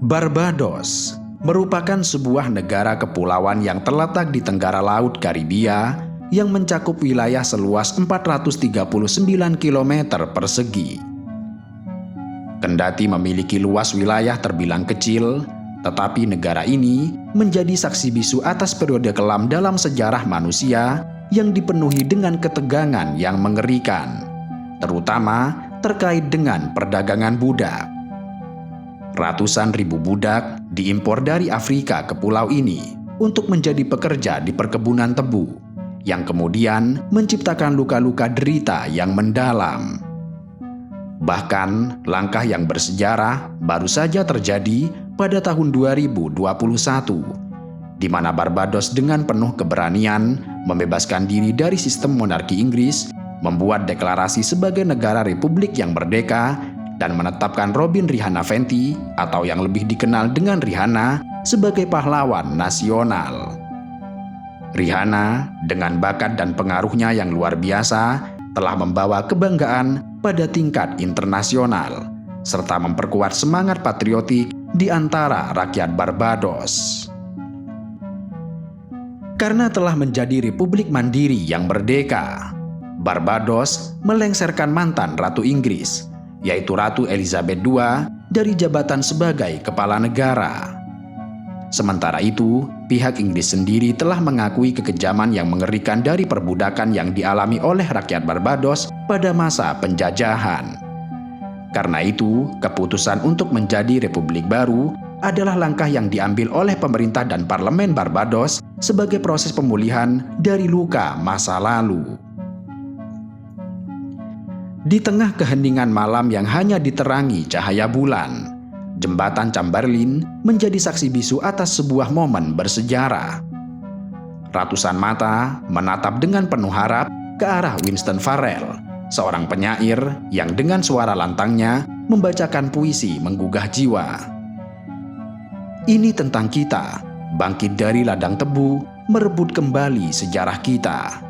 Barbados merupakan sebuah negara kepulauan yang terletak di tenggara Laut Karibia yang mencakup wilayah seluas 439 km persegi. Kendati memiliki luas wilayah terbilang kecil, tetapi negara ini menjadi saksi bisu atas periode kelam dalam sejarah manusia yang dipenuhi dengan ketegangan yang mengerikan, terutama terkait dengan perdagangan budak. Ratusan ribu budak diimpor dari Afrika ke pulau ini untuk menjadi pekerja di perkebunan tebu, yang kemudian menciptakan luka-luka derita yang mendalam. Bahkan, langkah yang bersejarah baru saja terjadi pada tahun 2021, di mana Barbados dengan penuh keberanian membebaskan diri dari sistem monarki Inggris, membuat deklarasi sebagai negara republik yang merdeka, dan menetapkan Robin Rihanna Fenty atau yang lebih dikenal dengan Rihanna sebagai pahlawan nasional. Rihanna dengan bakat dan pengaruhnya yang luar biasa telah membawa kebanggaan pada tingkat internasional serta memperkuat semangat patriotik di antara rakyat Barbados. Karena telah menjadi republik mandiri yang merdeka, Barbados melengsarkan mantan Ratu Inggris, yaitu Ratu Elizabeth II, dari jabatan sebagai kepala negara. Sementara itu, pihak Inggris sendiri telah mengakui kekejaman yang mengerikan dari perbudakan yang dialami oleh rakyat Barbados pada masa penjajahan. Karena itu, keputusan untuk menjadi republik baru adalah langkah yang diambil oleh pemerintah dan parlemen Barbados sebagai proses pemulihan dari luka masa lalu. Di tengah keheningan malam yang hanya diterangi cahaya bulan, jembatan Chamberlain menjadi saksi bisu atas sebuah momen bersejarah. Ratusan mata menatap dengan penuh harap ke arah Winston Farrell, seorang penyair yang dengan suara lantangnya membacakan puisi menggugah jiwa. Ini tentang kita, bangkit dari ladang tebu, merebut kembali sejarah kita.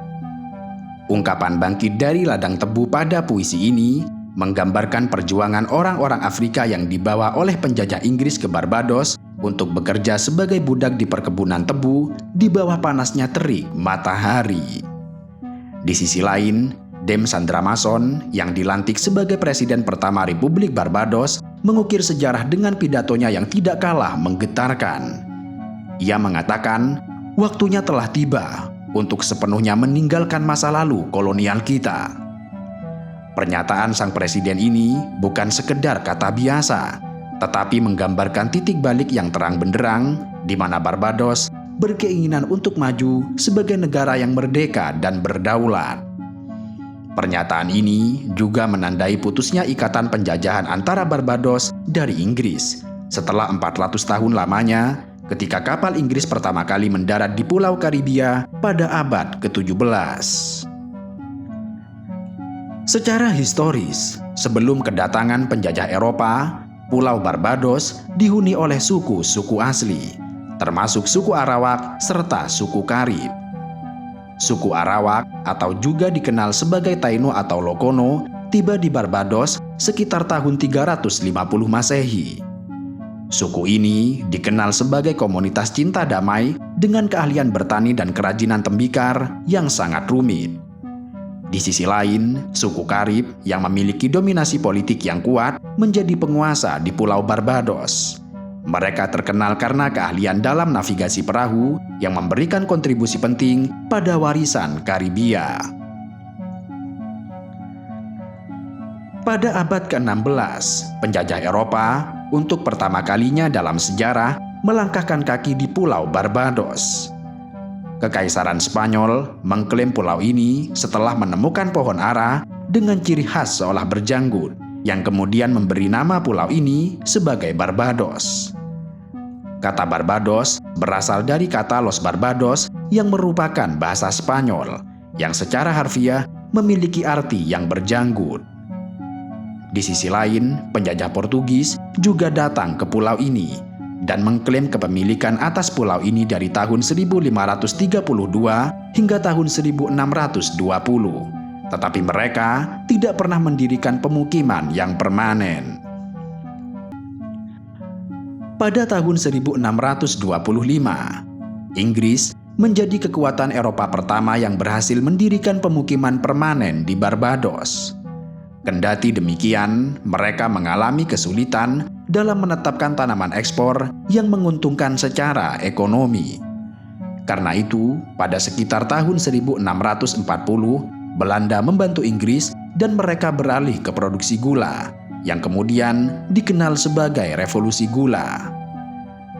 Ungkapan bangkit dari ladang tebu pada puisi ini menggambarkan perjuangan orang-orang Afrika yang dibawa oleh penjajah Inggris ke Barbados untuk bekerja sebagai budak di perkebunan tebu di bawah panasnya terik matahari. Di sisi lain, Dame Sandra Mason yang dilantik sebagai presiden pertama Republik Barbados mengukir sejarah dengan pidatonya yang tidak kalah menggetarkan. Ia mengatakan, waktunya telah tiba untuk sepenuhnya meninggalkan masa lalu kolonial kita. Pernyataan sang presiden ini bukan sekedar kata biasa, tetapi menggambarkan titik balik yang terang benderang di mana Barbados berkeinginan untuk maju sebagai negara yang merdeka dan berdaulat. Pernyataan ini juga menandai putusnya ikatan penjajahan antara Barbados dari Inggris setelah 400 tahun lamanya ketika kapal Inggris pertama kali mendarat di Pulau Karibia pada abad ke-17. Secara historis, sebelum kedatangan penjajah Eropa, Pulau Barbados dihuni oleh suku-suku asli, termasuk suku Arawak serta suku Karib. Suku Arawak atau juga dikenal sebagai Taino atau Lokono tiba di Barbados sekitar tahun 350 Masehi. Suku ini dikenal sebagai komunitas cinta damai dengan keahlian bertani dan kerajinan tembikar yang sangat rumit. Di sisi lain, suku Karib yang memiliki dominasi politik yang kuat menjadi penguasa di Pulau Barbados. Mereka terkenal karena keahlian dalam navigasi perahu yang memberikan kontribusi penting pada warisan Karibia. Pada abad ke-16, penjajah Eropa untuk pertama kalinya dalam sejarah melangkahkan kaki di Pulau Barbados. Kekaisaran Spanyol mengklaim pulau ini setelah menemukan pohon ara dengan ciri khas seolah berjanggut, yang kemudian memberi nama pulau ini sebagai Barbados. Kata Barbados berasal dari kata Los Barbados yang merupakan bahasa Spanyol, yang secara harfiah memiliki arti yang berjanggut. Di sisi lain, penjajah Portugis juga datang ke pulau ini dan mengklaim kepemilikan atas pulau ini dari tahun 1532 hingga tahun 1620. Tetapi mereka tidak pernah mendirikan pemukiman yang permanen. Pada tahun 1625, Inggris menjadi kekuatan Eropa pertama yang berhasil mendirikan pemukiman permanen di Barbados. Kendati demikian, mereka mengalami kesulitan dalam menetapkan tanaman ekspor yang menguntungkan secara ekonomi. Karena itu, pada sekitar tahun 1640, Belanda membantu Inggris dan mereka beralih ke produksi gula, yang kemudian dikenal sebagai Revolusi Gula.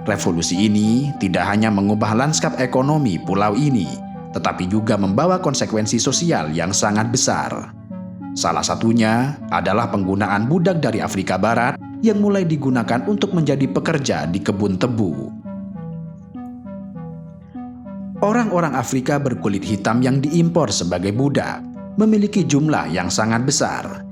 Revolusi ini tidak hanya mengubah lanskap ekonomi pulau ini, tetapi juga membawa konsekuensi sosial yang sangat besar. Salah satunya adalah penggunaan budak dari Afrika Barat yang mulai digunakan untuk menjadi pekerja di kebun tebu. Orang-orang Afrika berkulit hitam yang diimpor sebagai budak memiliki jumlah yang sangat besar.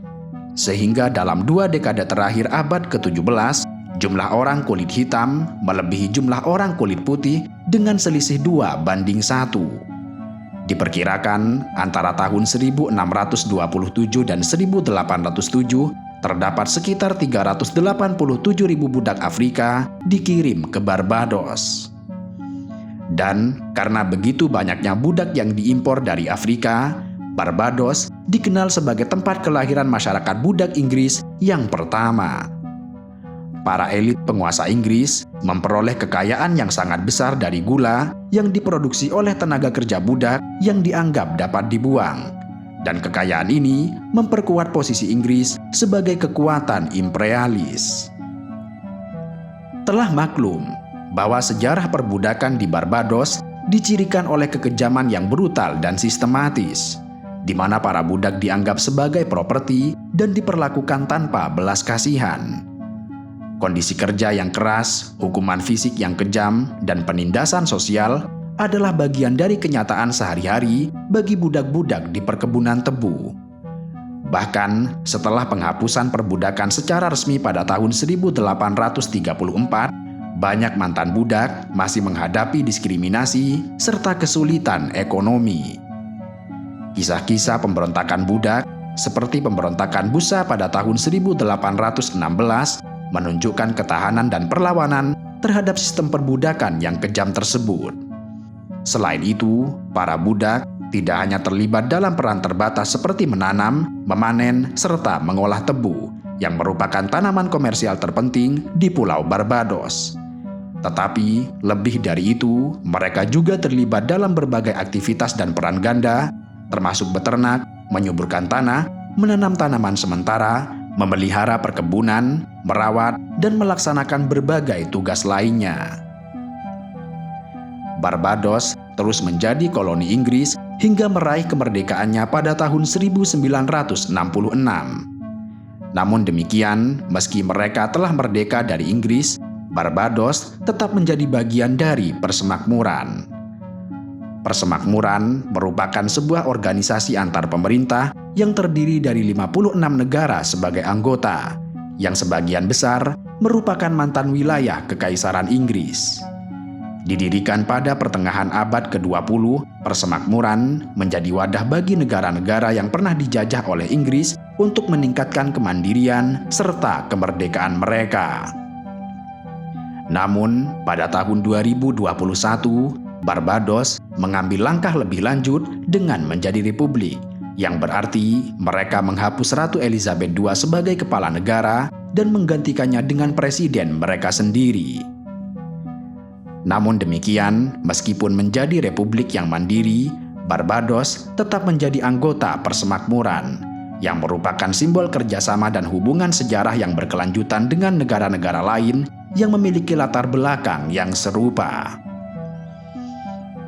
Sehingga dalam 2 dekade terakhir abad ke-17, jumlah orang kulit hitam melebihi jumlah orang kulit putih dengan selisih 2:1. Diperkirakan antara tahun 1627 dan 1807 terdapat sekitar 387.000 budak Afrika dikirim ke Barbados. Dan karena begitu banyaknya budak yang diimpor dari Afrika, Barbados dikenal sebagai tempat kelahiran masyarakat budak Inggris yang pertama. Para elit penguasa Inggris memperoleh kekayaan yang sangat besar dari gula yang diproduksi oleh tenaga kerja budak yang dianggap dapat dibuang. Dan kekayaan ini memperkuat posisi Inggris sebagai kekuatan imperialis. Telah maklum bahwa sejarah perbudakan di Barbados dicirikan oleh kekejaman yang brutal dan sistematis, di mana para budak dianggap sebagai properti dan diperlakukan tanpa belas kasihan. Kondisi kerja yang keras, hukuman fisik yang kejam, dan penindasan sosial adalah bagian dari kenyataan sehari-hari bagi budak-budak di perkebunan tebu. Bahkan setelah penghapusan perbudakan secara resmi pada tahun 1834, banyak mantan budak masih menghadapi diskriminasi serta kesulitan ekonomi. Kisah-kisah pemberontakan budak seperti pemberontakan Busa pada tahun 1816 menunjukkan ketahanan dan perlawanan terhadap sistem perbudakan yang kejam tersebut. Selain itu, para budak tidak hanya terlibat dalam peran terbatas seperti menanam, memanen, serta mengolah tebu, yang merupakan tanaman komersial terpenting di Pulau Barbados. Tetapi, lebih dari itu, mereka juga terlibat dalam berbagai aktivitas dan peran ganda, termasuk beternak, menyuburkan tanah, menanam tanaman sementara, memelihara perkebunan, merawat, dan melaksanakan berbagai tugas lainnya. Barbados terus menjadi koloni Inggris hingga meraih kemerdekaannya pada tahun 1966. Namun demikian, meski mereka telah merdeka dari Inggris, Barbados tetap menjadi bagian dari Persemakmuran. Persemakmuran merupakan sebuah organisasi antar pemerintah yang terdiri dari 56 negara sebagai anggota, yang sebagian besar merupakan mantan wilayah Kekaisaran Inggris. Didirikan pada pertengahan abad ke-20, Persemakmuran menjadi wadah bagi negara-negara yang pernah dijajah oleh Inggris untuk meningkatkan kemandirian serta kemerdekaan mereka. Namun, pada tahun 2021, Barbados mengambil langkah lebih lanjut dengan menjadi republik, yang berarti mereka menghapus Ratu Elizabeth II sebagai kepala negara dan menggantikannya dengan presiden mereka sendiri. Namun demikian, meskipun menjadi republik yang mandiri, Barbados tetap menjadi anggota Persemakmuran, yang merupakan simbol kerjasama dan hubungan sejarah yang berkelanjutan dengan negara-negara lain yang memiliki latar belakang yang serupa.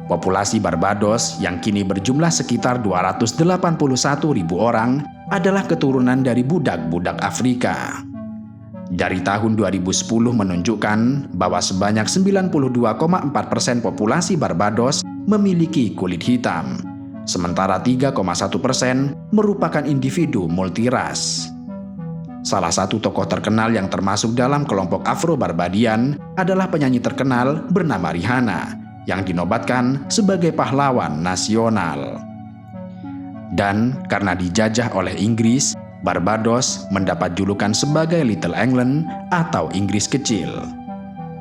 Populasi Barbados yang kini berjumlah sekitar 281.000 orang adalah keturunan dari budak-budak Afrika. Dari tahun 2010 menunjukkan bahwa sebanyak 92,4% populasi Barbados memiliki kulit hitam, sementara 3,1% merupakan individu multiras. Salah satu tokoh terkenal yang termasuk dalam kelompok Afro-Barbadian adalah penyanyi terkenal bernama Rihanna, yang dinobatkan sebagai pahlawan nasional. Dan karena dijajah oleh Inggris, Barbados mendapat julukan sebagai Little England atau Inggris Kecil.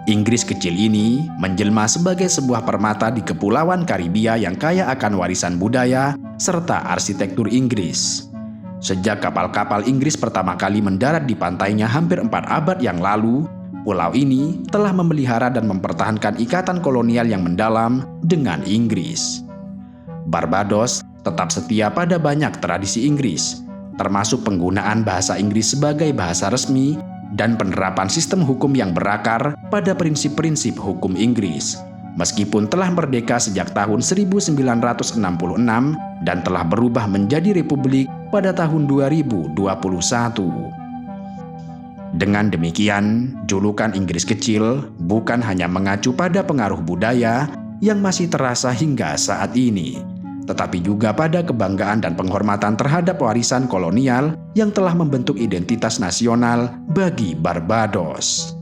Inggris kecil ini menjelma sebagai sebuah permata di Kepulauan Karibia yang kaya akan warisan budaya serta arsitektur Inggris. Sejak kapal-kapal Inggris pertama kali mendarat di pantainya hampir 4 abad yang lalu, pulau ini telah memelihara dan mempertahankan ikatan kolonial yang mendalam dengan Inggris. Barbados tetap setia pada banyak tradisi Inggris, termasuk penggunaan bahasa Inggris sebagai bahasa resmi dan penerapan sistem hukum yang berakar pada prinsip-prinsip hukum Inggris. Meskipun telah merdeka sejak tahun 1966 dan telah berubah menjadi republik pada tahun 2021. Dengan demikian, julukan Inggris kecil bukan hanya mengacu pada pengaruh budaya yang masih terasa hingga saat ini, tetapi juga pada kebanggaan dan penghormatan terhadap warisan kolonial yang telah membentuk identitas nasional bagi Barbados.